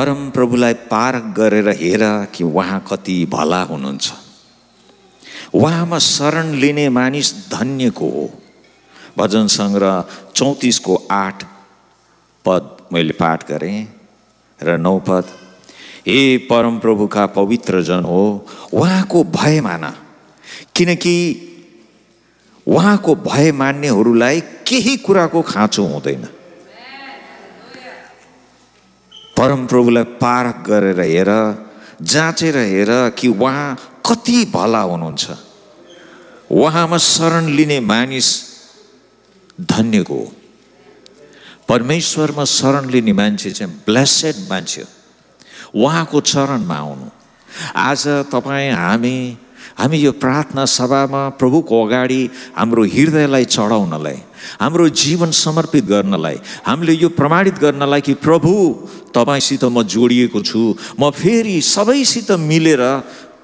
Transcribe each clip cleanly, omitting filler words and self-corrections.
परम प्रभुलाई पारख गरेर हेर कि उहाँ कति भला हुनुहुन्छ। उहाँमा शरण लिने मानिस धन्यको हो। भजन सङ्ग्रह 34 को 8 पद मैले पाठ गरेँ र 9 पद। हे परम प्रभुका पवित्र जन हो, उहाँको भय मान, किनकि उहाँको भय मान्नेहरूलाई केही कुराको खाँचो हुँदैन। परम प्रभुलाई पारख गरेर हेर, जाँचेर हेर कि उहाँ कति भला हुनुहुन्छ। उहाँमा शरण लिने मानिस धन्यको हो। परमेश्वरमा शरण लिने मान्छे चाहिँ ब्लेसेड मान्छे, उहाँको चरणमा आउनु। आज तपाईँ हामी यो प्रार्थना सभामा प्रभुको अगाडि हाम्रो हृदयलाई चढाउनलाई, हाम्रो जीवन समर्पित गर्नलाई, हामीले यो प्रमाणित गर्नलाई कि प्रभु तपाईसित म जोडिएको छु, म फेरि सबैसित मिलेर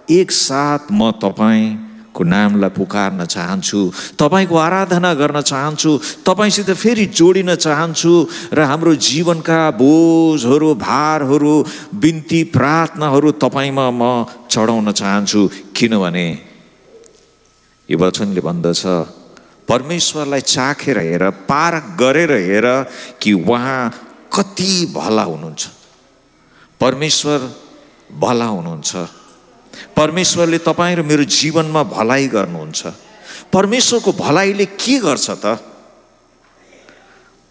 एकसाथ म तपाईँको नामलाई पुकार्न चाहन्छु, तपाईँको आराधना गर्न चाहन्छु, तपाईँसित फेरि जोडिन चाहन्छु र हाम्रो जीवनका बोझहरू, भारहरू, बिन्ती, प्रार्थनाहरू तपाईँमा म चढाउन चाहन्छु। किनभने यो वचनले भन्दछ परमेश्वरलाई चाखेर हेर, पारख गरेर हेर कि उहाँ कति भला हुनुहुन्छ। परमेश्वर भला हुनुहुन्छ। परमेश्वरले तपाईँ र मेरो जीवनमा भलाइ गर्नुहुन्छ। परमेश्वरको भलाइले के गर्छ त?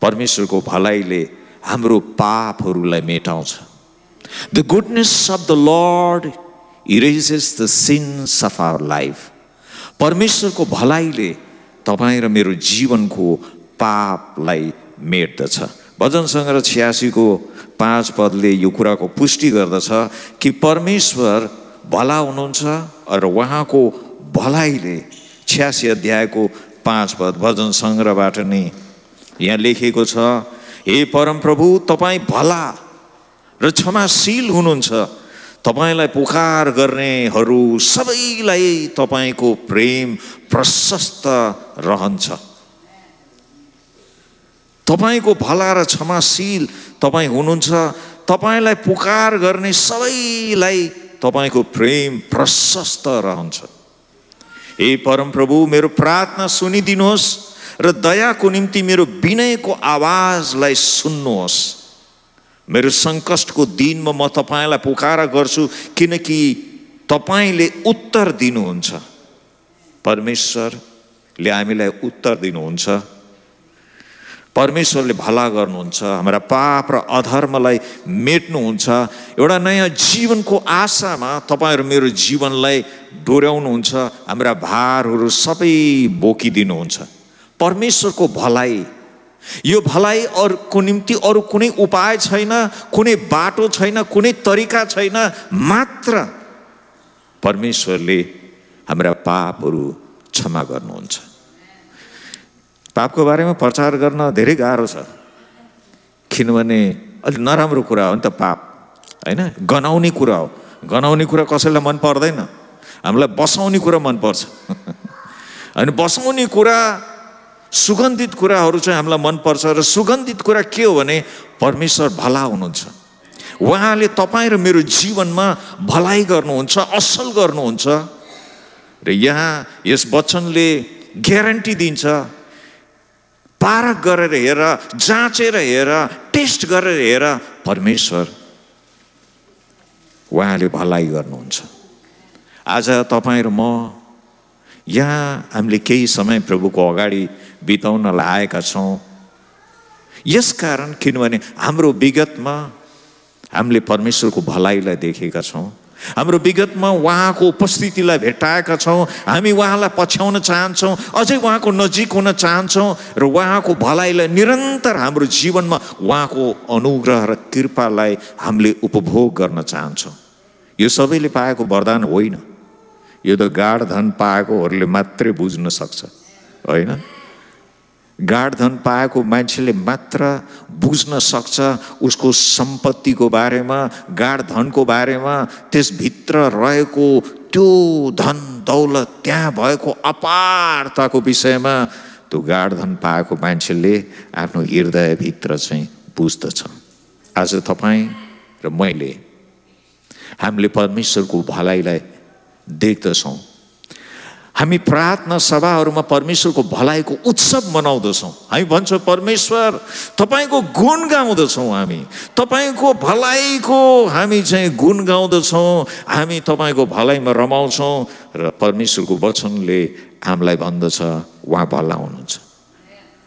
परमेश्वरको भलाइले हाम्रो पापहरूलाई मेटाउँछ। The goodness of the Lord erases the sins of our life. परमेश्वरको भलाइले तपाईँ र मेरो जीवनको पापलाई मेट्दछ। भजन सङ्ग्रह 86 को 5 पदले यो कुराको पुष्टि गर्दछ कि परमेश्वर भला हुनुहुन्छ र उहाँको भलाइले 86 अध्यायको 5 पद भजन सङ्ग्रहबाट नै यहाँ लेखेको छ, हे परम प्रभु तपाईँ भला र क्षमाशील हुनुहुन्छ। तपाईँलाई पुकार गर्नेहरू सबैलाई तपाईँको प्रेम प्रशस्त रहन्छ। तपाईँको भला र क्षमाशील तपाईँ हुनुहुन्छ। तपाईँलाई पुकार गर्ने सबैलाई तपाईँको प्रेम प्रशस्त रहन्छ। हे परम प्रभु मेरो प्रार्थना सुनिदिनुहोस् र दयाको निम्ति मेरो विनयको आवाजलाई सुन्नुहोस्। मेरो सङ्कष्टको दिनमा म तपाईँलाई पुकारा गर्छु, किनकि तपाईँले उत्तर दिनुहुन्छ। परमेश्वरले हामीलाई उत्तर दिनुहुन्छ। परमेश्वरले भला गर्नुहुन्छ, हाम्रा पाप र अधर्मलाई मेट्नुहुन्छ। एउटा नयाँ जीवनको आशामा तपाईँहरू मेरो जीवनलाई डोर्याउनुहुन्छ। हाम्रा भारहरू सबै बोकिदिनुहुन्छ। परमेश्वरको भलाइ, यो भलाइ अरूको निम्ति अरू कुनै उपाय छैन, कुनै बाटो छैन, कुनै तरिका छैन। मात्र परमेश्वरले हाम्रा पापहरू क्षमा गर्नुहुन्छ। पापको बारेमा प्रचार गर्न धेरै गाह्रो छ, किनभने अलिक नराम्रो कुरा हो नि त पाप, होइन? गनाउने कुरा हो। गनाउने कुरा कसैलाई मन पर्दैन, हामीलाई बसाउने कुरा मनपर्छ। अनि बसाउने कुरा, सुगन्धित कुराहरू चाहिँ हामीलाई मनपर्छ। र सुगन्धित कुरा के हो भने परमेश्वर भला हुनुहुन्छ। उहाँले तपाईँ र मेरो जीवनमा भलाइ गर्नुहुन्छ, असल गर्नुहुन्छ। र यहाँ यस वचनले ग्यारेन्टी दिन्छ, पारख गरेर हेर, जाँचेर हेर, टेस्ट गरेर हेर, परमेश्वर उहाँले भलाइ गर्नुहुन्छ। आज तपाईँ र म यहाँ हामीले केही समय प्रभुको अगाडि बिताउनलाई आएका छौँ। यसकारण किनभने हाम्रो विगतमा हामीले परमेश्वरको भलाइलाई देखेका छौँ। हाम्रो विगतमा उहाँको उपस्थितिलाई भेटाएका छौँ। हामी उहाँलाई पछ्याउन चाहन्छौँ, अझै उहाँको नजिक हुन चाहन्छौँ र उहाँको भलाइलाई निरन्तर हाम्रो जीवनमा उहाँको अनुग्रह र कृपालाई हामीले उपभोग गर्न चाहन्छौँ। यो सबैले पाएको वरदान होइन। यो त गाढ धन पाएकोहरूले मात्रै बुझ्न सक्छ, होइन? गाढ धन पाएको मान्छेले मात्र बुझ्न सक्छ उसको सम्पत्तिको बारेमा, गाढ धनको बारेमा, त्यसभित्र रहेको त्यो धन दौलत, त्यहाँ भएको अपारताको विषयमा त्यो गाढ धन पाएको मान्छेले आफ्नो हृदयभित्र चाहिँ बुझ्दछ। आज तपाईँ र मैले हामीले परमेश्वरको भलाइलाई देख्दछौँ। हामी प्रार्थना सभाहरूमा परमेश्वरको भलाइको उत्सव मनाउँदछौँ। हामी भन्छौँ परमेश्वर तपाईँको गुण गाउँदछौँ, हामी तपाईँको भलाइको हामी चाहिँ गुण गाउँदछौँ, हामी तपाईँको भलाइमा रमाउँछौँ र परमेश्वरको वचनले हामीलाई भन्दछ उहाँ भला हुनुहुन्छ।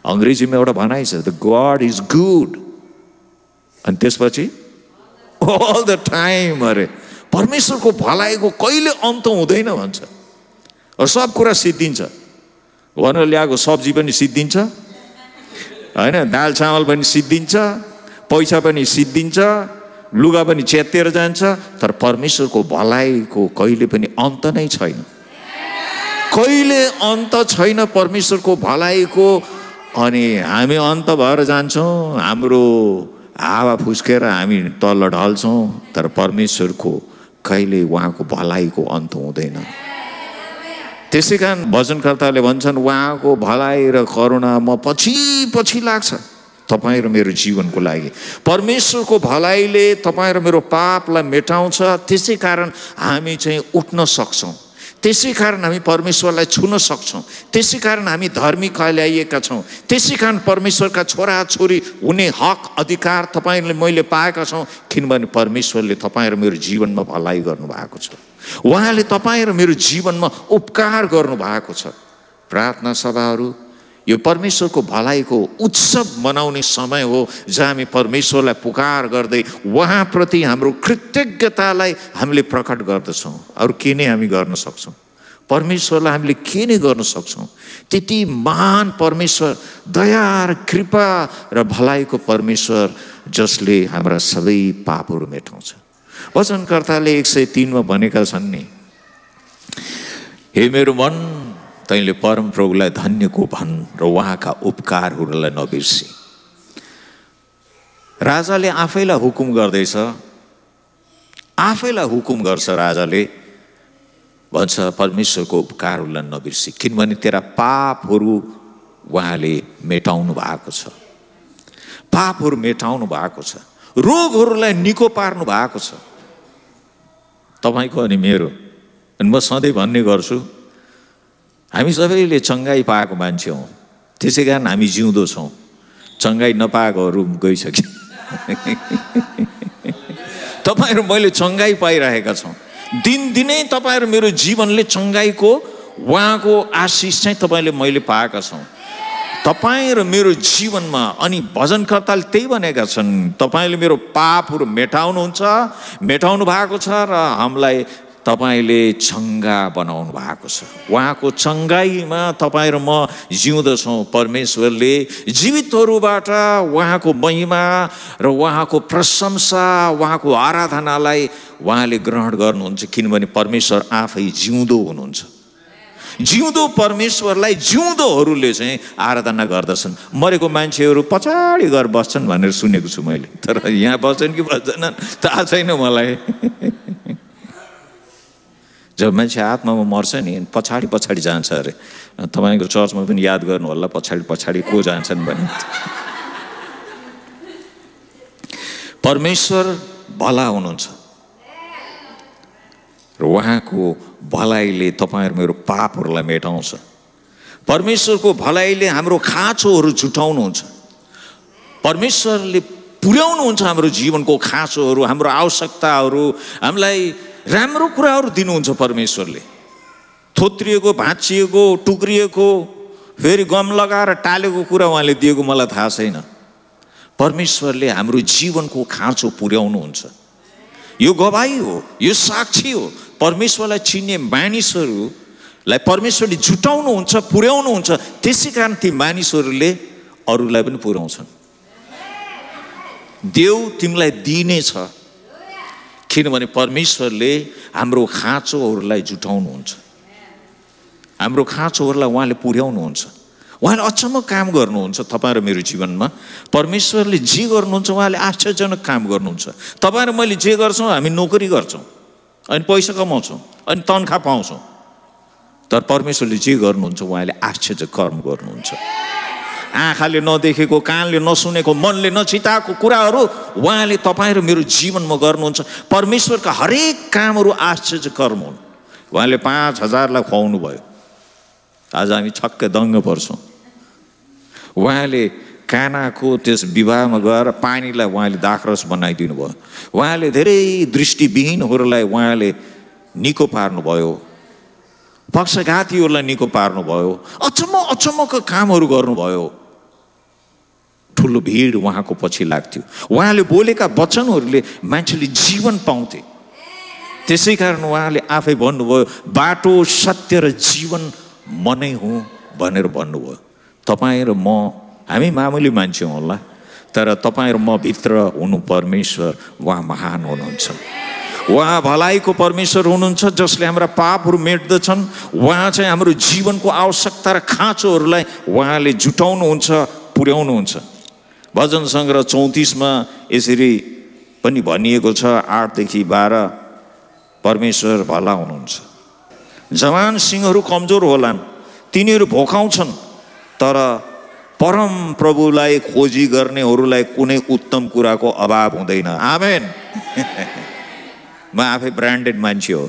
अङ्ग्रेजीमा एउटा भनाइ छ, द गॉड इज गुड, अनि त्यसपछि अल द टाइम। अरे परमेश्वरको भलाइको कहिले अन्त हुँदैन भन्छ। सब कुरा सिद्धिन्छ, भनेर ल्याएको सब्जी पनि सिद्धिन्छ होइन, दाल चामल पनि सिद्धिन्छ, पैसा पनि सिद्धिन्छ, लुगा पनि च्यातिएर जान्छ, तर परमेश्वरको भलाइको कहिले पनि अन्त नै छैन, कहिले अन्त छैन परमेश्वरको भलाइको। अनि हामी अन्त भएर जान्छौँ, हाम्रो हावा फुस्केर हामी तल ढल्छौँ, तर परमेश्वरको कहिले उहाँको भलाइको अन्त हुँदैन। त्यसै कारण भजनकर्ताले भन्छन् उहाँको भलाइ र करुणा म पछि पछि लाग्छ तपाईँ र मेरो जीवनको लागि। परमेश्वरको भलाइले तपाईँ र मेरो पापलाई मेटाउँछ। त्यसै कारण हामी चाहिँ उठ्न सक्छौँ, त्यसै कारण हामी परमेश्वरलाई छुन सक्छौँ, त्यसै कारण हामी धर्मी कहलाइएका छौँ, त्यसै कारण परमेश्वरका छोराछोरी हुने हक अधिकार तपाईँले मैले पाएका छौँ, किनभने परमेश्वरले तपाईँ र मेरो जीवनमा भलाइ गर्नुभएको छ, उहाँले तपाईँ र मेरो जीवनमा उपकार गर्नुभएको छ। प्रार्थना सभाहरू यो परमेश्वरको भलाइको उत्सव मनाउने समय हो, जहाँ हामी परमेश्वरलाई पुकार गर्दै उहाँप्रति हाम्रो कृतज्ञतालाई हामीले प्रकट गर्दछौँ। अरू के नै हामी गर्न सक्छौँ? परमेश्वरलाई हामीले के नै गर्न सक्छौँ? त्यति महान परमेश्वर, दया र कृपा र भलाइको परमेश्वर, जसले हाम्रा सबै पापहरू मेटाउँछ। वचनकर्ताले 103 मा भनेका छन् नि, हे मेरो मन तैँले परमप्रभुलाई धन्यको भन् र उहाँका उपकारहरूलाई नबिर्सी। राजाले आफैलाई हुकुम गर्दैछ, आफैलाई हुकुम गर्छ राजाले, भन्छ परमेश्वरको उपकारहरूलाई नबिर्सी, किनभने तेरा पापहरू उहाँले मेटाउनु भएको छ, पापहरू मेटाउनु भएको छ, रोगहरूलाई निको पार्नु भएको छ तपाईँको अनि मेरो। अनि म सधैँ भन्ने गर्छु, हामी सबैले चङ्गाई पाएको मान्छे हौँ, त्यसै कारण हामी जिउँदो छौँ, चङ्गाई नपाएकोहरू गइसक्यो। तपाईँहरू मैले चङ्गाई पाइरहेका छौँ, दिनदिनै तपाईँहरू मेरो जीवनले चङ्गाईको उहाँको आशिष चाहिँ तपाईँले मैले पाएका छौँ, तपाईँ र मेरो जीवनमा। अनि भजनकर्ताले त्यही भनेका छन्, तपाईँले मेरो पापहरू मेटाउनुहुन्छ, मेटाउनु भएको छ र हामीलाई तपाईँले चङ्गा बनाउनु भएको छ। उहाँको चङ्गाईमा तपाईँ र म जिउँदछौँ। परमेश्वरले जीवितहरूबाट उहाँको महिमा र उहाँको प्रशंसा, उहाँको आराधनालाई उहाँले ग्रहण गर्नुहुन्छ, किनभने परमेश्वर आफै जिउँदो हुनुहुन्छ। जिउँदो परमेश्वरलाई जिउँदोहरूले चाहिँ आराधना गर्दछन्। मरेको मान्छेहरू पछाडि गएर बस्छन् भनेर सुनेको छु मैले, तर यहाँ बस्छन् कि बस्दैनन् थाहा छैन मलाई। जब मान्छे आत्मामा मर्छ नि, पछाडि पछाडि जान्छ अरे। तपाईँको चर्चमा पनि याद गर्नु होला, पछाडि पछाडि को जान्छन् भने। परमेश्वर भला हुनुहुन्छ र उहाँको भलाइले तपाईँहरू मेरो पापहरूलाई मेटाउँछ। परमेश्वरको भलाइले हाम्रो खाँचोहरू जुटाउनुहुन्छ। परमेश्वरले पुर्याउनुहुन्छ हाम्रो जीवनको खाँचोहरू, हाम्रो आवश्यकताहरू, हामीलाई राम्रो कुराहरू दिनुहुन्छ। परमेश्वरले थोत्रिएको, भाँचिएको, टुक्रिएको, फेरि गम लगाएर टालेको कुरा उहाँले दिएको मलाई थाहा छैन। परमेश्वरले हाम्रो जीवनको खाँचो पुर्याउनुहुन्छ। यो गवाही हो, यो साक्षी हो। परमेश्वरलाई चिन्ने मानिसहरूलाई परमेश्वरले जुटाउनुहुन्छ, पुर्याउनुहुन्छ। त्यसै कारण ती मानिसहरूले अरूलाई पनि पुर्याउँछन्। देव तिमीलाई दिनेछ, किनभने परमेश्वरले हाम्रो खाँचोहरूलाई जुटाउनुहुन्छ, हाम्रो खाँचोहरूलाई उहाँले पुर्याउनुहुन्छ। उहाँले अचम्म काम गर्नुहुन्छ तपाईँ र मेरो जीवनमा। परमेश्वरले जे गर्नुहुन्छ उहाँले आश्चर्यजनक काम गर्नुहुन्छ। तपाईँ र मैले जे गर्छौँ, हामी नोकरी गर्छौँ अनि पैसा कमाउँछौँ अनि तनखा पाउँछौँ, तर परमेश्वरले जे गर्नुहुन्छ उहाँले आश्चर्य कर्म गर्नुहुन्छ। आँखाले नदेखेको, कानले नसुनेको, मनले नचिताएको कुराहरू उहाँले तपाईँ र मेरो जीवनमा गर्नुहुन्छ। परमेश्वरका हरेक कामहरू आश्चर्य कर्म हुन्। उहाँले 5,000लाई खुवाउनु भयो। आज हामी छक्कै दङ्ग पर्छौँ। उहाँले कानाको त्यस विवाहमा गएर पानीलाई उहाँले दाखरस बनाइदिनु भयो। उहाँले धेरै दृष्टिविहीनहरूलाई उहाँले निको पार्नुभयो, पक्षघातीहरूलाई निको पार्नुभयो, अचम्मका कामहरू गर्नुभयो। ठुलो भिड उहाँको पछि लाग्थ्यो। उहाँले बोलेका वचनहरूले मान्छेले जीवन पाउँथे। त्यसै कारण उहाँले आफै भन्नुभयो, बाटो सत्य र जीवन म नै हुँ भनेर भन्नुभयो। तपाईँ र म, हामी मामुली मान्छे होला, तर तपाईँ र म भित्र हुनु परमेश्वर, उहाँ महान हुनुहुन्छ। उहाँ भलाइको परमेश्वर हुनुहुन्छ, जसले हाम्रा पापहरू मेट्दछन्। उहाँ चाहिँ हाम्रो जीवनको आवश्यकता र खाँचोहरूलाई उहाँले जुटाउनुहुन्छ, पुर्याउनुहुन्छ। भजन सङ्ग्रह 34मा यसरी पनि भनिएको छ, 8देखि 12, परमेश्वर भला हुनुहुन्छ। जवान सिंहहरू कमजोर होलान्, तिनीहरू भोकाउँछन्, तर परम प्रभुलाई खोजी गर्नेहरूलाई कुनै उत्तम कुराको अभाव हुँदैन। आमेन। म आफै ब्रान्डेड मान्छे हो।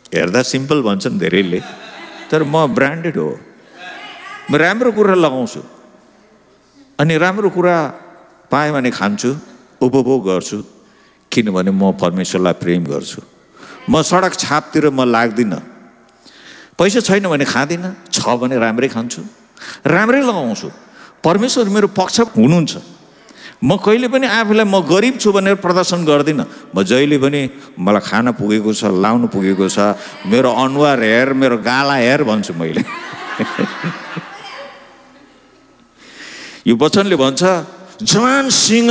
हेर्दा सिम्पल भन्छन् धेरैले, तर म ब्रान्डेड हो। म राम्रो कुरा लगाउँछु, अनि राम्रो कुरा पाएँ भने खान्छु, उपभोग गर्छु, किनभने म परमेश्वरलाई प्रेम गर्छु। म सडक छापतिर म लाग्दिनँ। पैसा छैन भने खाँदिनँ, छ भने राम्रै खान्छु, राम्रै लगाउँछु। परमेश्वर मेरो पक्ष हुनुहुन्छ। म कहिले पनि आफूलाई म गरिब छु भनेर प्रदर्शन गर्दिनँ। म जहिले पनि मलाई खाना पुगेको छ, लाउनु पुगेको छ, मेरो अनुहार हेर, मेरो गाला हेर भन्छु मैले। यो वचनले भन्छ, जवान सिंह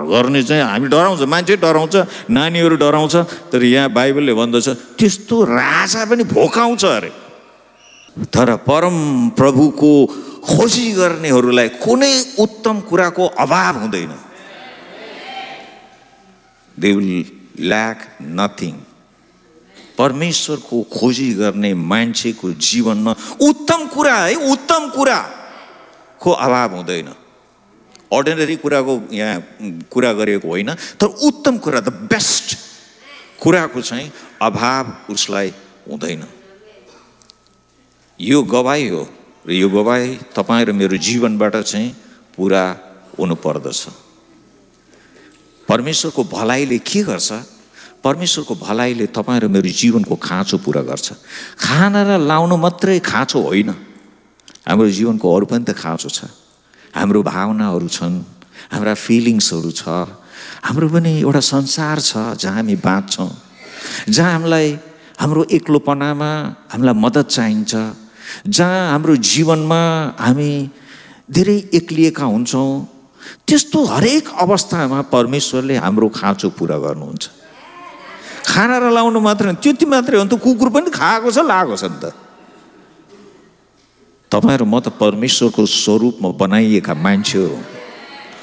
गर्ने चाहिँ हामी डराउँछ, मान्छे डराउँछ, नानीहरू डराउँछ, तर यहाँ बाइबलले भन्दछ त्यस्तो राजा पनि भोकाउँछ अरे। तर परम प्रभुको खोजी गर्नेहरूलाई कुनै उत्तम कुराको अभाव हुँदैन। They will lack nothing. परमेश्वरको खोजी गर्ने मान्छेको जीवनमा उत्तम कुरा है, उत्तम कुराको अभाव हुँदैन। अर्डिनरी कुराको यहाँ कुरा गरेको होइन, तर उत्तम कुरा, द बेस्ट कुराको चाहिँ अभाव उसलाई हुँदैन। यो गवाई हो, र यो गवाई तपाईँ र मेरो जीवनबाट चाहिँ पुरा हुनुपर्दछ। परमेश्वरको भलाइले के गर्छ? परमेश्वरको भलाइले तपाईँ र मेरो जीवनको खाँचो पुरा गर्छ। खाना र लाउनु मात्रै खाँचो होइन, हाम्रो जीवनको अरू पनि त खाँचो छ। हाम्रो भावनाहरू छन्, हाम्रा फिलिङ्सहरू छ, हाम्रो पनि एउटा संसार छ जहाँ हामी बाँच्छौँ, जहाँ हामीलाई हाम्रो एक्लोपनामा हामीलाई मद्दत चाहिन्छ, जहाँ हाम्रो जीवनमा हामी धेरै एक्लिएका हुन्छौँ। त्यस्तो हरेक अवस्थामा परमेश्वरले हाम्रो खाँचो पुरा गर्नुहुन्छ। खाना र लाउनु मात्र त्यति मात्रै हो नि त, कुकुर पनि खाएको छ, लागेको छ नि त। तपाईँ र म त परमेश्वरको स्वरूपमा बनाइएका मान्छे हो।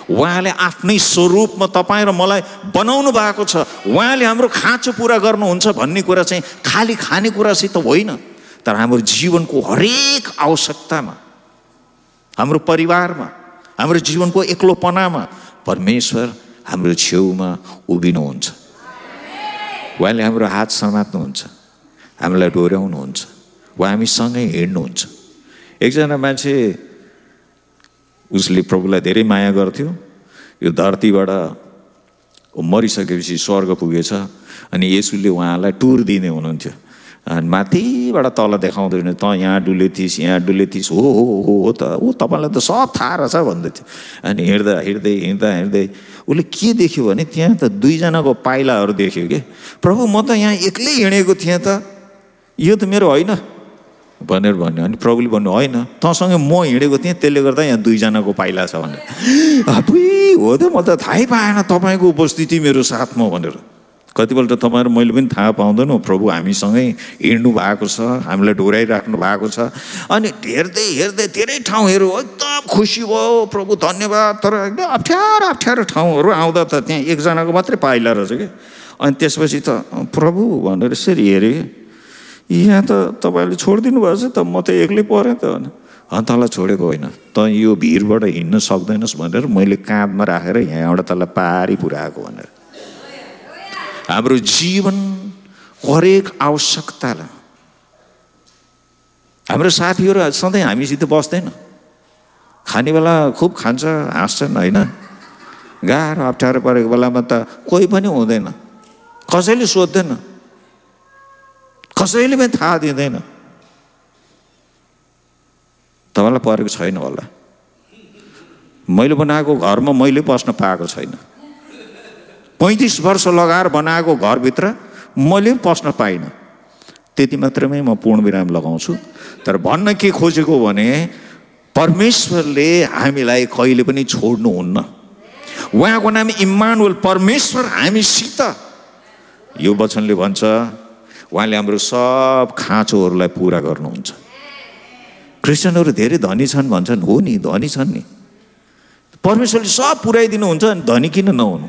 उहाँले आफ्नै स्वरूपमा तपाईँ र मलाई बनाउनु भएको छ। उहाँले हाम्रो खाँचो पुरा गर्नुहुन्छ भन्ने कुरा चाहिँ खाली खानेकुरासित होइन, तर हाम्रो जीवनको हरेक आवश्यकतामा, हाम्रो परिवारमा, हाम्रो जीवनको एक्लोपनामा परमेश्वर हाम्रो छेउमा उभिनुहुन्छ। उहाँले हाम्रो हात समात्नुहुन्छ, हामीलाई डोर्याउनुहुन्छ, उहाँ हामीसँगै हिँड्नुहुन्छ। एकजना मान्छे, उसले प्रभुलाई धेरै माया गर्थ्यो। यो धरतीबाट मरिसकेपछि स्वर्ग पुगेछ, अनि येशूले उहाँलाई टुर दिने हुनुहुन्थ्यो। अनि माथिबाट तल देखाउँदैन, त यहाँ डुलेथिस्, यहाँ डुलेथिस्, हो हो हो हो त, ऊ तपाईँलाई त सब थाहा रहेछ भन्दै थियो। अनि हिँड्दा हिँड्दै हिँड्दा हिँड्दै उसले के देख्यो भने त्यहाँ त 2जनाको पाइलाहरू देख्यो कि, प्रभु म त यहाँ एक्लै हिँडेको थिएँ त, यो त मेरो होइन भनेर भन्यो। अनि प्रभुले भन्नु, होइन, तँसँग म हिँडेको थिएँ, त्यसले गर्दा यहाँ 2जनाको पाइला छ भनेर। अबुई हो त, म त थाहै पाएन तपाईँको उपस्थिति मेरो साथमा भनेर। कतिपल्ट तपाईँहरू मैले पनि थाहा पाउँदैनौँ, प्रभु हामीसँगै हिँड्नु भएको छ, हामीलाई डोराइराख्नु भएको छ। अनि हेर्दै हेर्दै धेरै ठाउँहरू एकदम खुसी भयो, प्रभु धन्यवाद। तर एकदम अप्ठ्यारो अप्ठ्यारो ठाउँहरू आउँदा त त्यहाँ 1जनाको मात्रै पाइला रहेछ कि। अनि त्यसपछि त प्रभु भनेर यसरी हेरेँ, यहाँ त तपाईँले छोडिदिनु भएको छ त, म त एक्लै परेँ त भने, तँलाई छोडेको होइन, त यो भिरबाट हिँड्न सक्दैनस् भनेर मैले काँधमा राखेर यहाँबाट तँलाई पारी पुऱ्याएको भनेर। हाम्रो जीवन हरेक आवश्यकतालाई, हाम्रो साथीहरू सधैँ हामीसित बस्दैन, खाने बेला खुब खान्छ, हाँस्छन् होइन, गाह्रो अप्ठ्यारो परेको बेलामा त कोही पनि हुँदैन, कसैले सोध्दैन, कसैले पनि थाहा दिँदैन। तपाईँलाई परेको छैन होला, मैले बनाएको घरमा मैले पस्न पाएको छैन। 35 वर्ष लगाएर बनाएको घरभित्र मैले पस्न पाइनँ। त्यति मात्रमै म पूर्णविराम लगाउँछु। तर भन्न के खोजेको भने परमेश्वरले हामीलाई कहिले पनि छोड्नुहुन्न। उहाँको नाम इम्मानुएल, परमेश्वर हामीसित। यो वचनले भन्छ उहाँले हाम्रो सब खाँचोहरूलाई पुरा गर्नुहुन्छ। क्रिस्चियनहरू धेरै धनी छन् भन्छन्, हो नि धनी छन् नि, परमेश्वरले सब पुऱ्याइदिनुहुन्छ, अनि धनी किन नहुनु?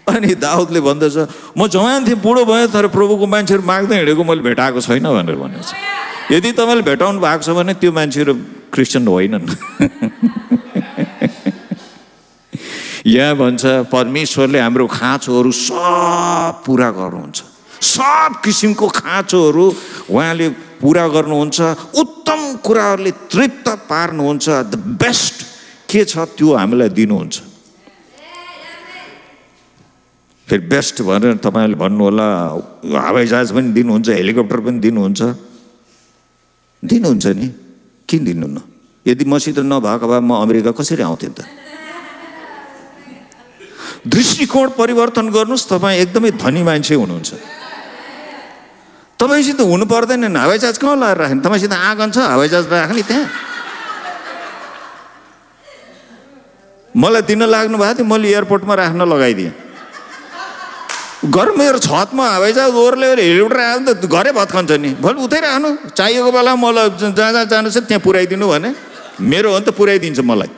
अनि दाउदले भन्दछ म जवान थिएँ, बुढो भयो, तर प्रभुको मान्छेहरू माग्दै हिँडेको मैले भेटाएको छैन भनेर भनेको छ। यदि तपाईँले भेटाउनु भएको छ भने त्यो मान्छेहरू क्रिस्चियन होइनन्। यहाँ भन्छ परमेश्वरले हाम्रो खाँचोहरू सब पुरा गर्नुहुन्छ, सब किसिमको खाँचोहरू उहाँले पुरा गर्नुहुन्छ, उत्तम कुराहरूले तृप्त पार्नुहुन्छ। द बेस्ट के छ त्यो हामीलाई दिनुहुन्छ। फेरि बेस्ट भनेर तपाईँले भन्नु होला, हवाईजहाज पनि दिनुहुन्छ, हेलिकप्टर पनि दिनुहुन्छ, दिनुहुन्छ नि, किन दिनुहुन्न? यदि मसित नभएको भए म अमेरिका कसरी आउँथेँ त? दृष्टिकोण परिवर्तन गर्नुहोस्, तपाईँ एकदमै धनी मान्छे हुनुहुन्छ। तपाईँसित हुनु पर्दैन, हवाईजहाज कहाँ लगाएर राख्ने? तपाईँसित आँगन छ, हवाईजहाज राख्ने त्यहाँ। मलाई दिन लाग्नु भएको थियो, मैले एयरपोर्टमा राख्न लगाइदिएँ। घर मेरो छतमा हवाईजहाज ओर्लेर हेलिकप्टर आयो भने त घरै भत्कन्छ नि। भोलि उतै राख्नु, चाहिएको बेला मलाई जहाँ जहाँ जानु छ त्यहाँ पुऱ्याइदिनु भने मेरो हो नि त, पुऱ्याइदिन्छ मलाई।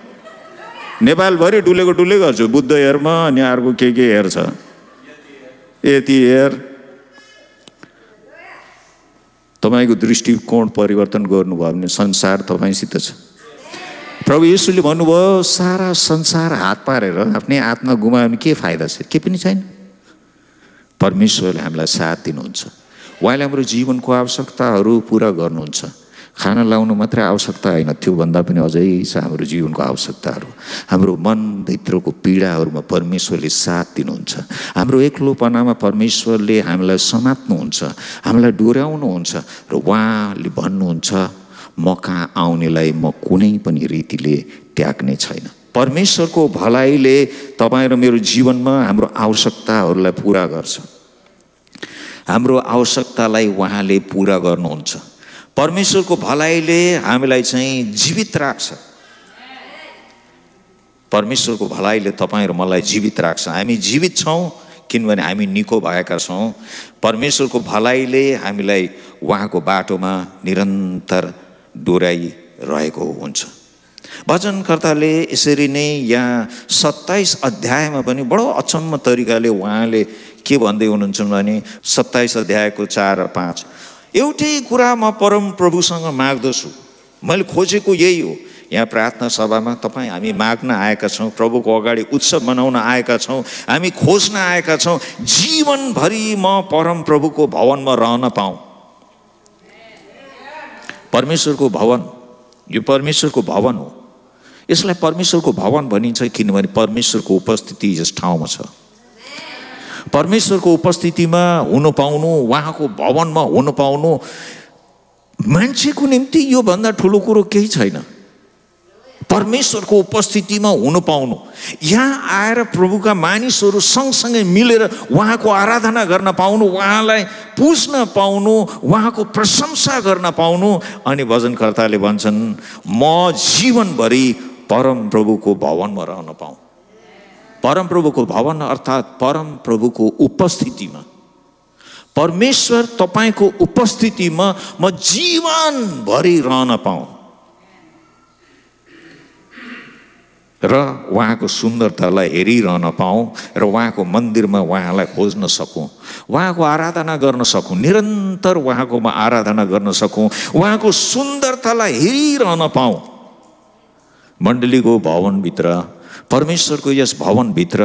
नेपालभरि डुलेको डुले गर्छु, बुद्ध एयरमा, अनि अर्को के एयर छ, यति एयर। तपाईँको दृष्टिकोण परिवर्तन गर्नुभयो भने संसार तपाईँसित छ। प्रभु येशूले भन्नुभयो सारा संसार हात पारेर आफ्नै आत्मा गुमायो भने के फाइदा छ? के पनि छैन। परमेश्वरले हामीलाई साथ दिनुहुन्छ। उहाँले हाम्रो जीवनको आवश्यकताहरू पुरा गर्नुहुन्छ। खाना लाउनु मात्रै आवश्यकता होइन, त्योभन्दा पनि अझै छ हाम्रो जीवनको आवश्यकताहरू। हाम्रो मनभित्रको पीडाहरूमा परमेश्वरले साथ दिनुहुन्छ। हाम्रो एक्लोपनामा परमेश्वरले हामीलाई समात्नुहुन्छ, हामीलाई डोर्याउनुहुन्छ र उहाँले भन्नुहुन्छ म कहाँ आउनेलाई म कुनै पनि रीतिले त्याग्ने छैन। परमेश्वरको भलाइले तपाईँ र मेरो जीवनमा हाम्रो आवश्यकताहरूलाई पुरा गर्छ। हाम्रो आवश्यकतालाई उहाँले पुरा गर्नुहुन्छ। परमेश्वरको भलाइले हामीलाई चाहिँ जीवित राख्छ। परमेश्वरको भलाइले तपाईँ र मलाई जीवित राख्छ। हामी जीवित छौँ किनभने हामी निको भएका छौँ। परमेश्वरको भलाइले हामीलाई उहाँको बाटोमा निरन्तर डोराइरहेको हुन्छ। वचनकर्ताले यसरी नै यहाँ 27 अध्यायमा पनि बडो अचम्म तरिकाले उहाँले के भन्दै हुनुहुन्छ भने 27 अध्यायको 4 र 5 एउटै कुरा म परम प्रभुसँग माग्दछु। मैले खोजेको यही हो। यहाँ प्रार्थना सभामा तपाईँ हामी माग्न आएका छौँ, प्रभुको अगाडि उत्सव मनाउन आएका छौँ, हामी खोज्न आएका छौँ जीवनभरि म परम प्रभुको भवनमा रहन पाऊँ। परमेश्वरको भवन, यो परमेश्वरको भवन हो। यसलाई परमेश्वरको भवन भनिन्छ किनभने परमेश्वरको उपस्थिति यस ठाउँमा छ। परमेश्वरको उपस्थितिमा हुन पाउनु, उहाँको भवनमा हुन पाउनु मान्छेको निम्ति यो भन्दा ठुलो कुरो केही छैन। परमेश्वरको उपस्थितिमा हुन पाउनु, यहाँ आएर प्रभुका मानिसहरू सँगसँगै मिलेर उहाँको आराधना गर्न पाउनु, उहाँलाई पुज्न पाउनु, उहाँको प्रशंसा गर्न पाउनु। अनि भजनकर्ताले भन्छन् म जीवनभरि परम प्रभुको भवनमा रहन पाऊँ। परम प्रभुको भवन अर्थात् परम प्रभुको उपस्थितिमा, परमेश्वर तपाईँको उपस्थितिमा म जीवनभरि रहन पाऊँ। र उहाँको सुन्दरतालाई हेरिरहन पाऊँ र उहाँको मन्दिरमा उहाँलाई खोज्न सकूँ, उहाँको आराधना गर्न सकूँ, निरन्तर उहाँकोमा आराधना गर्न सकूँ, उहाँको सुन्दरतालाई हेरिरहन पाऊँ। मण्डलीको भवनभित्र, परमेश्वरको यस भवनभित्र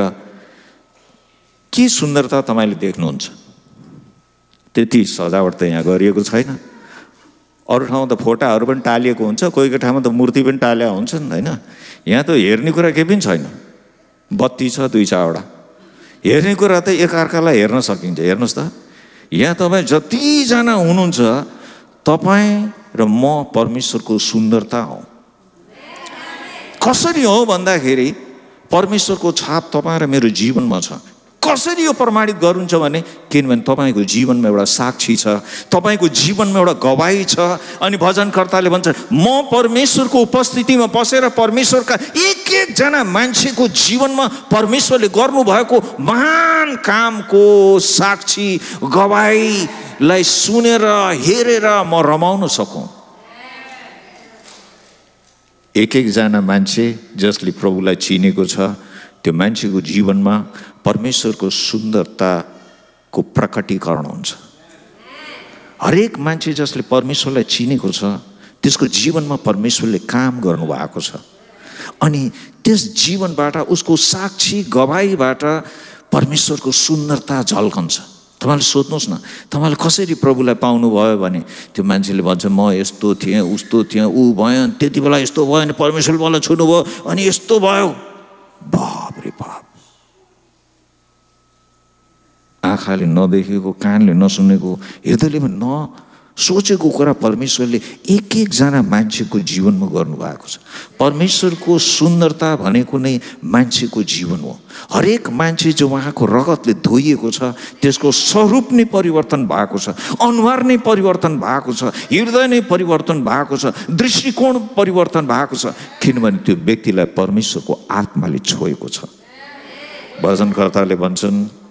के सुन्दरता तपाईँले देख्नुहुन्छ? त्यति सजावट त यहाँ गरिएको छैन। अरू ठाउँ त फोटाहरू पनि टालिएको हुन्छ, कोही ठाउँमा त मूर्ति पनि टालेका हुन्छन् होइन। यहाँ त हेर्ने कुरा केही पनि छैन। बत्ती छ 2-4वटा, हेर्ने कुरा त एकअर्कालाई हेर्न सकिन्छ। हेर्नुहोस् त, यहाँ तपाईँ जतिजना हुनुहुन्छ, तपाईँ र म परमेश्वरको सुन्दरता हौ। कसरी हो भन्दाखेरि परमेश्वरको छाप तपाईँ र मेरो जीवनमा छ। कसरी यो प्रमाणित गर्नुहुन्छ भने किनभने तपाईँको जीवनमा एउटा साक्षी छ, तपाईँको जीवनमा एउटा गवाही छ। अनि भजनकर्ताले भन्छ म परमेश्वरको उपस्थितिमा बसेर परमेश्वरका एक एकजना मान्छेको जीवनमा परमेश्वरले गर्नुभएको महान कामको साक्षी गवाहीलाई सुनेर हेरेर म रमाउन सकूँ। एक एकजना मान्छे जसले प्रभुलाई चिनेको छ, त्यो मान्छेको जीवनमा परमेश्वरको सुन्दरताको प्रकटीकरण हुन्छ। हरेक मान्छे जसले परमेश्वरलाई चिनेको छ, त्यसको जीवनमा परमेश्वरले काम गर्नुभएको छ। अनि त्यस जीवनबाट, उसको साक्षी गवाहीबाट परमेश्वरको सुन्दरता झल्कन्छ। तपाईँले सोध्नुहोस् न, तपाईँले कसरी प्रभुलाई पाउनुभयो भने त्यो मान्छेले भन्छ म यस्तो थिएँ, उस्तो थिएँ, ऊ भयो, त्यति बेला यस्तो भयो, अनि परमेश्वरले मलाई छुनुभयो अनि यस्तो भयो। बाप रे बाप! आँखाले नदेखेको, कानले नसुनेको, हृदयले नसोचेको कुरा परमेश्वरले एक एकजना मान्छेको जीवनमा गर्नुभएको छ। परमेश्वरको सुन्दरता भनेको नै मान्छेको जीवन हो। हरेक मान्छे जो उहाँको रगतले धोइएको छ, त्यसको स्वरूप नै परिवर्तन भएको छ, अनुहार नै परिवर्तन भएको छ, हृदय नै परिवर्तन भएको छ, दृष्टिकोण परिवर्तन भएको छ, किनभने त्यो व्यक्तिलाई परमेश्वरको आत्माले छोएको छ। भजनकर्ताले भन्छन्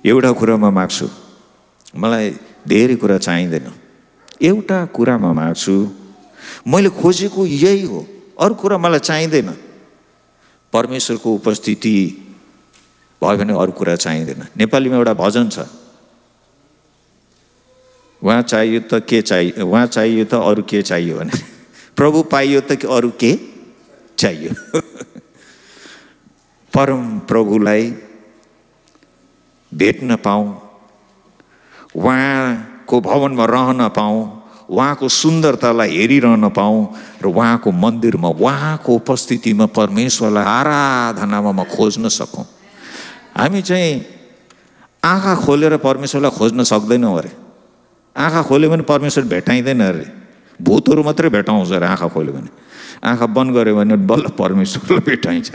एउटा कुरामा माग्छु, मलाई धेरै कुरा चाहिँदैन, एउटा कुरामा माग्छु, मैले खोजेको यही हो, अरू कुरा मलाई चाहिँदैन। परमेश्वरको उपस्थिति भयो भने अरू कुरा चाहिँदैन। नेपालीमा एउटा भजन छ, उहाँ चाहियो त के चाहियो, उहाँ चाहियो त अरू के चाहियो भने, प्रभु पाइयो त अरू के चाहियो। परम प्रभुलाई भेट्न पाऊँ, उहाँको भवनमा रहन पाऊँ, उहाँको सुन्दरतालाई हेरिरहन पाऊँ र उहाँको मन्दिरमा, उहाँको उपस्थितिमा परमेश्वरलाई आराधनामा म खोज्न सकूँ। हामी चाहिँ आँखा खोलेर परमेश्वरलाई खोज्न सक्दैनौँ अरे। आँखा खोल्यो भने परमेश्वर भेटाइँदैन अरे। भूतहरू मात्रै भेटाउँछ अरे आँखा खोल्यो भने। आँखा बन्द गऱ्यो भने बल्ल परमेश्वरलाई भेटाइन्छ।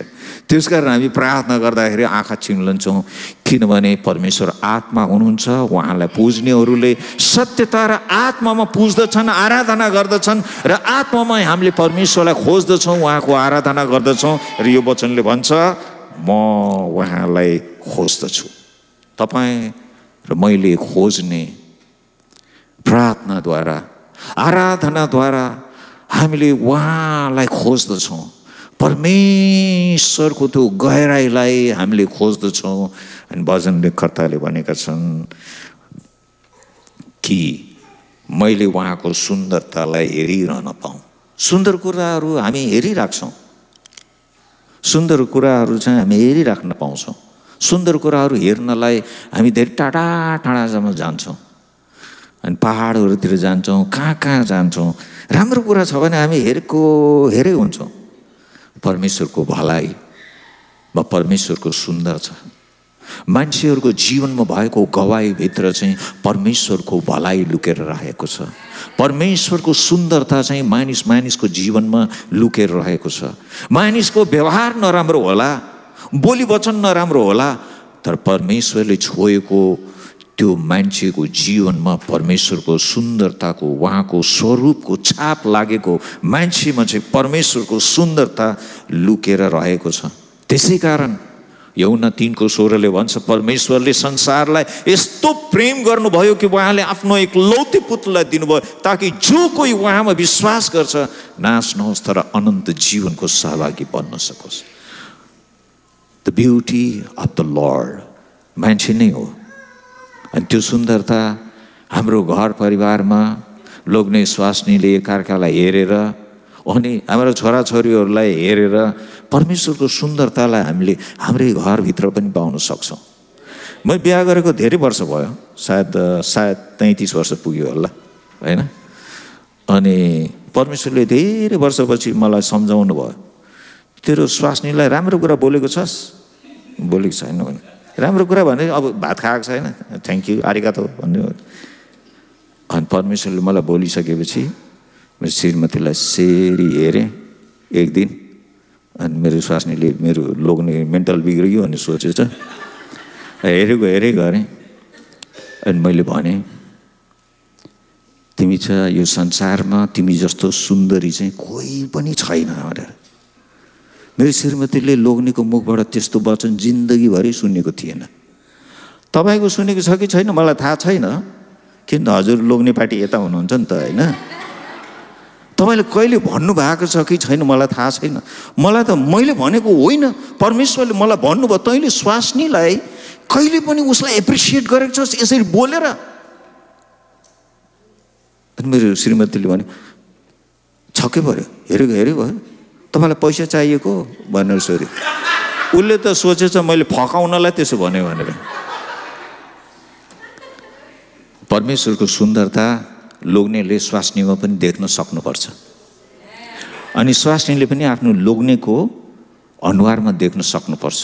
त्यस कारण हामी प्रार्थना गर्दाखेरि आँखा चिम्लन्छौँ, किनभने परमेश्वर आत्मा हुनुहुन्छ। उहाँलाई पुज्नेहरूले सत्यता र आत्मामा पुज्दछन्, आराधना गर्दछन् र आत्मामा हामीले परमेश्वरलाई खोज्दछौँ, उहाँको आराधना गर्दछौँ। र यो वचनले भन्छ म उहाँलाई खोज्दछु। तपाईँ र मैले खोज्ने प्रार्थनाद्वारा, आराधनाद्वारा हामीले उहाँलाई खोज्दछौँ। परमेश्वरको त्यो गहिराईलाई हामीले खोज्दछौँ। अनि भजनकर्ताले भनेका छन् कि मैले उहाँको सुन्दरतालाई हेरिरहन पाऊँ। सुन्दर कुराहरू हामी हेरिराख्छौँ, सुन्दर कुराहरू चाहिँ हामी हेरिराख्न पाउँछौँ। सुन्दर कुराहरू हेर्नलाई हामी धेरै टाढा टाढासम्म जान्छौँ, अनि पहाडहरूतिर जान्छौँ, कहाँ कहाँ जान्छौँ। राम्रो कुरा छ भने हामी हेरै हुन्छौँ। परमेश्वरको भलाइ वा परमेश्वरको सुन्दर छ। मान्छेहरूको जीवनमा भएको गवाहीभित्र चाहिँ परमेश्वरको भलाइ लुकेर रहेको छ। परमेश्वरको सुन्दरता चाहिँ मानिसको जीवनमा लुकेर रहेको छ। मानिसको व्यवहार नराम्रो होला, बोली वचन नराम्रो होला, तर परमेश्वरले छोएको त्यो मान्छेको जीवनमा परमेश्वरको सुन्दरताको, उहाँको स्वरूपको छाप लागेको मान्छेमा चाहिँ परमेश्वरको सुन्दरता लुकेर रहेको छ। त्यसै कारण यूहन्ना 3:16 भन्छ परमेश्वरले संसारलाई यस्तो प्रेम गर्नुभयो कि उहाँले आफ्नो एकलौते पुत्रलाई दिनुभयो ताकि जो कोही उहाँमा विश्वास गर्छ नाश नहोस् तर अनन्त जीवनको सहभागी बन्न सकोस्। The beauty of the lord मान्छे नै हो। अनि त्यो सुन्दरता हाम्रो घर परिवारमा लोग्ने स्वास्नीले एकाअर्कालाई हेरेर अनि हाम्रो छोराछोरीहरूलाई हेरेर परमेश्वरको सुन्दरतालाई हामीले हाम्रै घरभित्र पनि पाउन सक्छौँ। म बिहा गरेको धेरै वर्ष भयो, सायद 33 वर्ष पुग्यो होला होइन। अनि परमेश्वरले धेरै वर्षपछि मलाई सम्झाउनु भयो, तेरो स्वास्नीलाई राम्रो कुरा बोलेको छस्? बोलेको छैन भने राम्रो कुरा भने अब भात खाएको छैन, थ्याङ्क यू आरिगातो भन्ने। अनि परमेश्वरले मलाई बोलिसकेपछि मेरो श्रीमतीलाई सेरी हेरेँ एक दिन। अनि मेरो स्वास्नीले मेरो लोग्ने मेन्टल बिग्रियो भन्ने सोचेछ, हेरेको गरेँ। अनि मैले भने तिमी छ यो संसारमा तिमी जस्तो सुन्दरी चाहिँ कोही पनि छैन भनेर। मेरो श्रीमतीले लोग्नेको मुखबाट त्यस्तो वचन जिन्दगीभरि सुनेको थिएन। तपाईँको सुनेको छ कि छैन मलाई थाहा छैन, किन हजुर लोग्ने पार्टी यता हुनुहुन्छ नि त होइन। तपाईँले कहिले भन्नुभएको छ कि छैन मलाई थाहा छैन। मलाई त मैले भनेको होइन, परमेश्वरले मलाई भन्नुभयो तैँले स्वास्नीलाई कहिले पनि उसलाई एप्रिसिएट गरेको छस् यसरी बोलेर। अनि मेरो श्रीमतीले भने छक्कै पऱ्यो, हेरेको तपाईँलाई पैसा चाहिएको भनेर सोध्यो। उसले त सोचेछ मैले फकाउनलाई त्यसो भने भनेर। परमेश्वरको सुन्दरता लोग्नेले स्वास्नीमा पनि देख्न सक्नुपर्छ अनि स्वास्नीले पनि आफ्नो लोग्नेको अनुहारमा देख्न सक्नुपर्छ।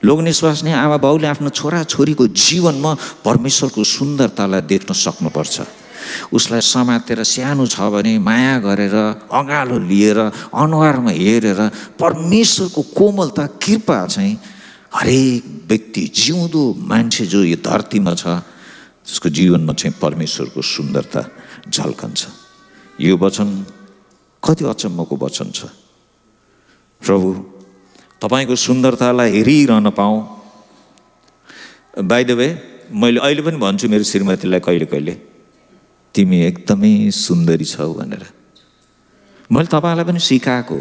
लोग्ने स्वास्नी आमा बाउले आफ्नो छोराछोरीको जीवनमा परमेश्वरको सुन्दरतालाई देख्न सक्नुपर्छ। उसलाई समातेर सानो छ भने माया गरेर अँगालो लिएर अनुहारमा हेरेर परमेश्वरको कोमलता कृपा चाहिँ हरेक व्यक्ति जिउँदो मान्छे जो यो धरतीमा छ त्यसको जीवनमा चाहिँ परमेश्वरको सुन्दरता झल्कन्छ। यो वचन कति अचम्मको वचन छ। प्रभु तपाईँको सुन्दरतालाई हेरिरहन पाऊँ। बाइ द वे मैले अहिले पनि भन्छु मेरो श्रीमतीलाई कहिले कहिले तिमी एकदमै सुन्दरी छौ भनेर। मैले तपाईँलाई पनि सिकाएको,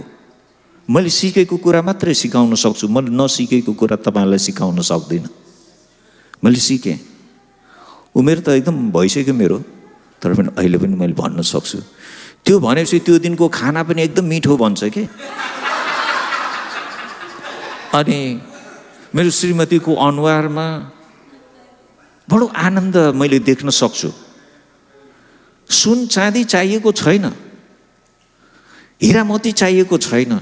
मैले सिकेको कुरा मात्रै सिकाउन सक्छु, मैले नसिकेको कुरा तपाईँलाई सिकाउन सक्दिनँ। मैले सिकेँ, उमेर त एकदम भइसक्यो मेरो, तर पनि अहिले पनि मैले भन्न सक्छु। त्यो भनेपछि त्यो दिनको खाना पनि एकदम मिठो बन्छ के। अनि मेरो श्रीमतीको अनुहारमा बडो आनन्द मैले देख्न सक्छु। सुन चाँदी चाहिएको छैन, हिरा मोती चाहिएको छैन,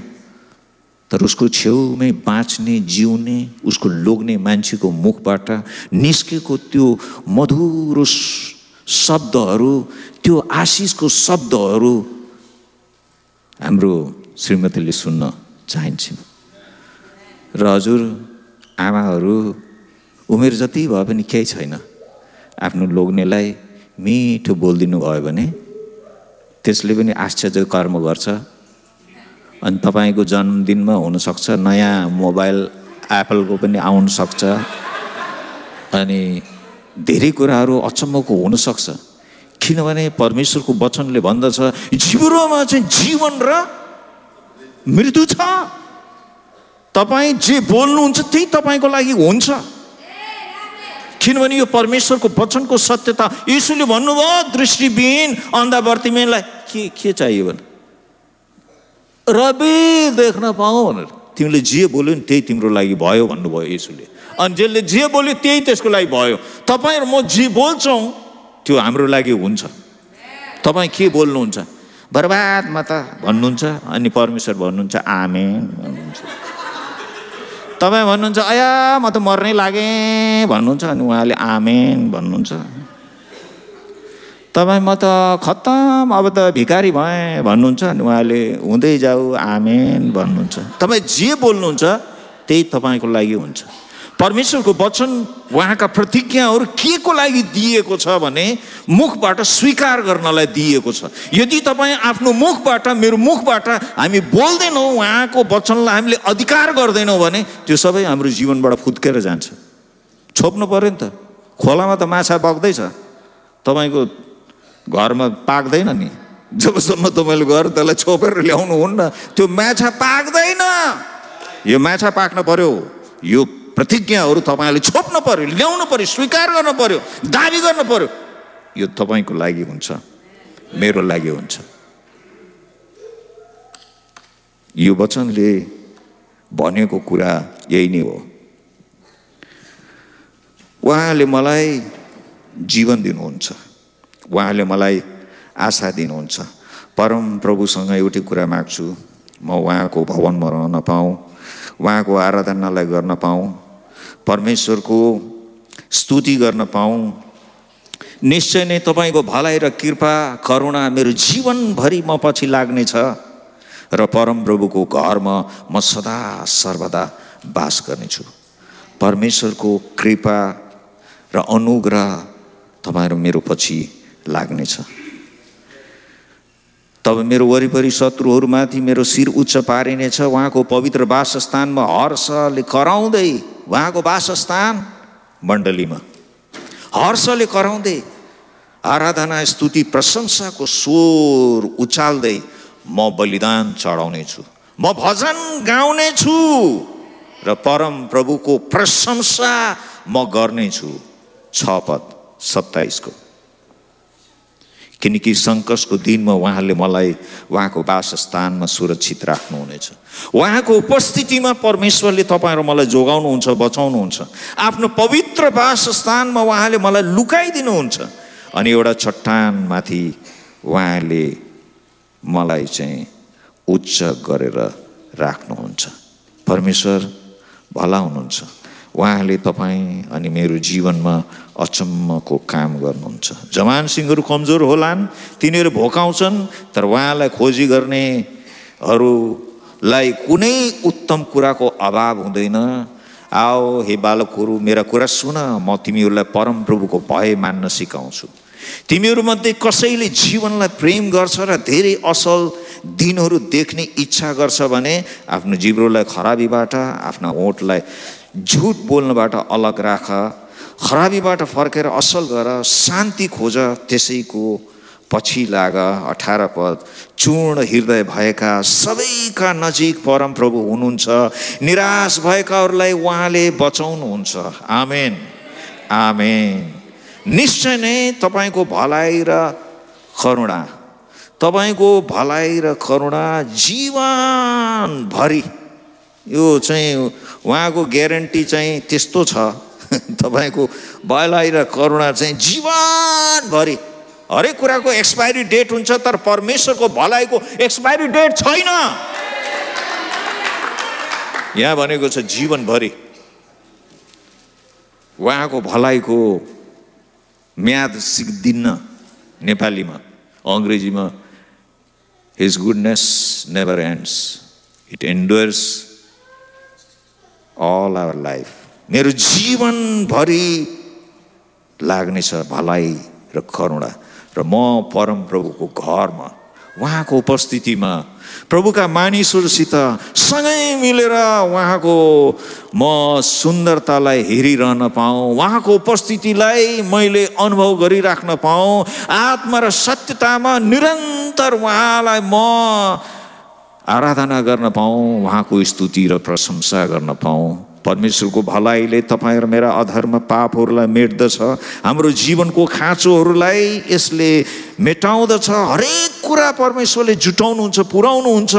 तर उसको छेउमै बाँच्ने जिउने उसको लोग्ने मान्छेको मुखबाट निस्केको त्यो मधुरो शब्दहरू, त्यो आशिषको शब्दहरू हाम्रो श्रीमतीले सुन्न चाहन्छन्। र हजुर आमाहरू उमेर जति भए पनि केही छैन, आफ्नो लोग्नेलाई मिठो बोलिदिनु भयो भने त्यसले पनि आश्चर्य कर्म गर्छ। अनि तपाईँको जन्मदिनमा हुनसक्छ नयाँ मोबाइल एप्पलको पनि आउन सक्छ अनि धेरै कुराहरू अचम्मको हुनसक्छ। किनभने परमेश्वरको वचनले भन्दछ जीवनमा चाहिँ जीवन र मृत्यु छ। तपाईँ जे बोल्नुहुन्छ त्यही तपाईँको लागि हुन्छ। किनभने यो परमेश्वरको वचनको सत्यता। यीशुले भन्नुभयो दृष्टिविहीन अन्धा बर्तिमेनलाई के चाहियो भने रबी देख्न पाऊ भनेर। तिमीले जे बोल्यो नि त्यही तिम्रो लागि भयो भन्नुभयो यीशुले। अनि जसले जे बोल्यो त्यही त्यसको लागि भयो। तपाईँ र म जे बोल्छौँ त्यो हाम्रो लागि हुन्छ। तपाईँ के बोल्नुहुन्छ? बर्बाद म त भन्नुहुन्छ, अनि परमेश्वर भन्नुहुन्छ आमेन भन्नुहुन्छ। तपाईँ भन्नुहुन्छ अया म त मर्नै लागेँ भन्नुहुन्छ, अनि उहाँले आमेन भन्नुहुन्छ। तपाईँ म त खत्तम अब त भिखारी भएँ भन्नुहुन्छ, अनि उहाँले हुँदै जाऊ आमेन भन्नुहुन्छ। तपाईँ जे बोल्नुहुन्छ त्यही तपाईँको लागि हुन्छ। परमेश्वरको वचन उहाँका प्रतिज्ञाहरू के को लागि दिएको छ भने मुखबाट स्वीकार गर्नलाई दिएको छ। यदि तपाईँ आफ्नो मुखबाट, मेरो मुखबाट हामी बोल्दैनौँ, उहाँको वचनलाई हामीले अधिकार गर्दैनौँ भने त्यो सबै हाम्रो जीवनबाट फुत्केर जान्छ। छोप्नु पर्यो नि त। खोलामा त माछा बग्दैछ, तपाईँको घरमा पाक्दैन नि। जबसम्म तपाईँले गएर त्यसलाई छोपेर ल्याउनुहुन्न त्यो माछा पाक्दैन। यो माछा पाक्न पर्यो, यो प्रतिज्ञाहरू तपाईँले छोप्नु पर्यो, ल्याउनु पर्यो, स्वीकार गर्नु पर्यो, दाबी गर्नु पर्यो। यो तपाईँको लागि हुन्छ, मेरो लागि हुन्छ। यो वचनले भनेको कुरा यही नै हो। उहाँले मलाई जीवन दिनुहुन्छ, उहाँले मलाई आशा दिनुहुन्छ। परम प्रभुसँग एउटै कुरा माग्छु, म उहाँको भवनमा रहन पाऊँ, उहाँको आराधनालाई गर्न पाऊँ, परमेश्वरको स्तुति गर्न पाऊँ। निश्चय नै तपाईँको भलाइ र कृपा करुणा मेरो जीवनभरि म पछि लाग्नेछ र परम प्रभुको घरमा म सदा सर्वदा बास गर्नेछु। परमेश्वरको कृपा र अनुग्रह तपाईहरु मेरो पछि लाग्नेछ। तब मेरो वरिपरि शत्रुहरूमाथि मेरो शिर उच्च पारिनेछ। उहाँको पवित्र वासस्थानमा हर्षले कराउँदै, उहाँको वासस्थान मण्डलीमा हर्षले कराउँदै आराधना स्तुति प्रशंसाको स्वर उचाल्दै म बलिदान चढाउने छु, म भजन गाउने छु र परम प्रभुको प्रशंसा म गर्ने छु। 6 पद 27 को। किनकि संकटको दिनमा उहाँले मलाई उहाँको वासस्थानमा सुरक्षित राख्नुहुनेछ। उहाँको उपस्थितिमा परमेश्वरले तपाईहरु मलाई जोगाउनुहुन्छ, बचाउनुहुन्छ। आफ्नो पवित्र वासस्थानमा उहाँले मलाई लुकाइदिनुहुन्छ अनि एउटा चट्टानमाथि उहाँले मलाई चाहिँ उच्च गरेर राख्नुहुन्छ। परमेश्वर भला हुनुहुन्छ। उहाँले तपाईं अनि मेरो जीवनमा अचम्मको काम गर्नुहुन्छ। जवान सिंहहरू कमजोर होलान्, तिनीहरू भोकाउँछन्, तर उहाँलाई खोजी गर्नेहरूलाई कुनै उत्तम कुराको अभाव हुँदैन। आओ हे बालकहरू, मेरा कुरा सुन, म तिमीहरूलाई परम प्रभुको भय मान्न सिकाउँछु। तिमीहरूमध्ये कसैले जीवनलाई प्रेम गर्छ र धेरै असल दिनहरू देख्ने इच्छा गर्छ भने आफ्नो जिब्रोलाई खराबीबाट, आफ्ना होठलाई झुट बोल्नबाट अलग राख। खराबीबाट फर्केर असल गर, शान्ति खोज, त्यसैको पछि लाग। 18 पद। चूर्ण हृदय भएका सबैका नजिक परम प्रभु हुनुहुन्छ, निराश भएकाहरूलाई उहाँले बचाउनुहुन्छ। आमेन, आमेन। निश्चय नै तपाईको भलाइ र करुणा, तपाईको भलाइ र करुणा जीवनभरि, यो चाहिँ उहाँको ग्यारेन्टी चाहिँ त्यस्तो छ। तपाईको भलाइ र करुणा चाहिँ जीवनभरि। हरेक कुराको एक्सपायरी डेट हुन्छ, तर परमेश्वरको भलाइको एक्सपायरी डेट छैन। यहाँ भनेको छ जीवनभरि। उहाँको भलाइको म्याद सिक्दिन्न। नेपालीमा, अङ्ग्रेजीमा His goodness never ends. It endures all our life. मेरो जीवनभरि लाग्नेछ भलाइ र करुणा। र म परम प्रभुको घरमा, उहाँको उपस्थितिमा, प्रभुका मानिसहरूसित सँगै मिलेर उहाँको म सुन्दरतालाई हेरिरहन पाऊँ, उहाँको उपस्थितिलाई मैले अनुभव गरिराख्न पाऊँ, आत्मा र सत्यतामा निरन्तर उहाँलाई म आराधना गर्न पाऊँ, उहाँको स्तुति र प्रशंसा गर्न पाऊँ। परमेश्वरको भलाइले तपाईं र मेरा अधर्म पापहरूलाई मेट्दछ। हाम्रो जीवनको खाँचोहरूलाई यसले मेटाउँदछ। हरेक कुरा परमेश्वरले जुटाउनुहुन्छ, पुर्याउनुहुन्छ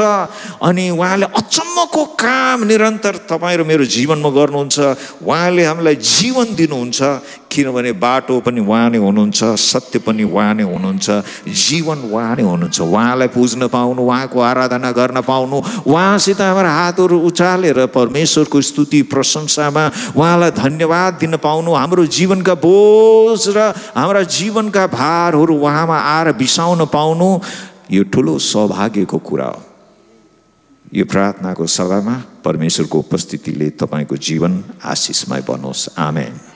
अनि उहाँले अचम्मको काम निरन्तर तपाईं र मेरो जीवनमा गर्नुहुन्छ। उहाँले हामीलाई जीवन दिनुहुन्छ, किनभने बाटो पनि उहाँ नै हुनुहुन्छ, सत्य पनि उहाँ नै हुनुहुन्छ, जीवन उहाँ नै हुनुहुन्छ। उहाँलाई पुज्न पाउनु, उहाँको आराधना गर्न पाउनु, उहाँसित हाम्रा हातहरू उचालेर परमेश्वरको स्तुति प्रशंसामा उहाँलाई धन्यवाद दिन पाउनु, हाम्रो जीवनका बोझ र हाम्रा जीवनका भारहरू उहाँमा आएर बिसाउन पाउनु, यो ठुलो सौभाग्यको कुरा हो। यो प्रार्थनाको सभामा परमेश्वरको उपस्थितिले तपाईँको जीवन आशिषमय बनोस्। आमेन।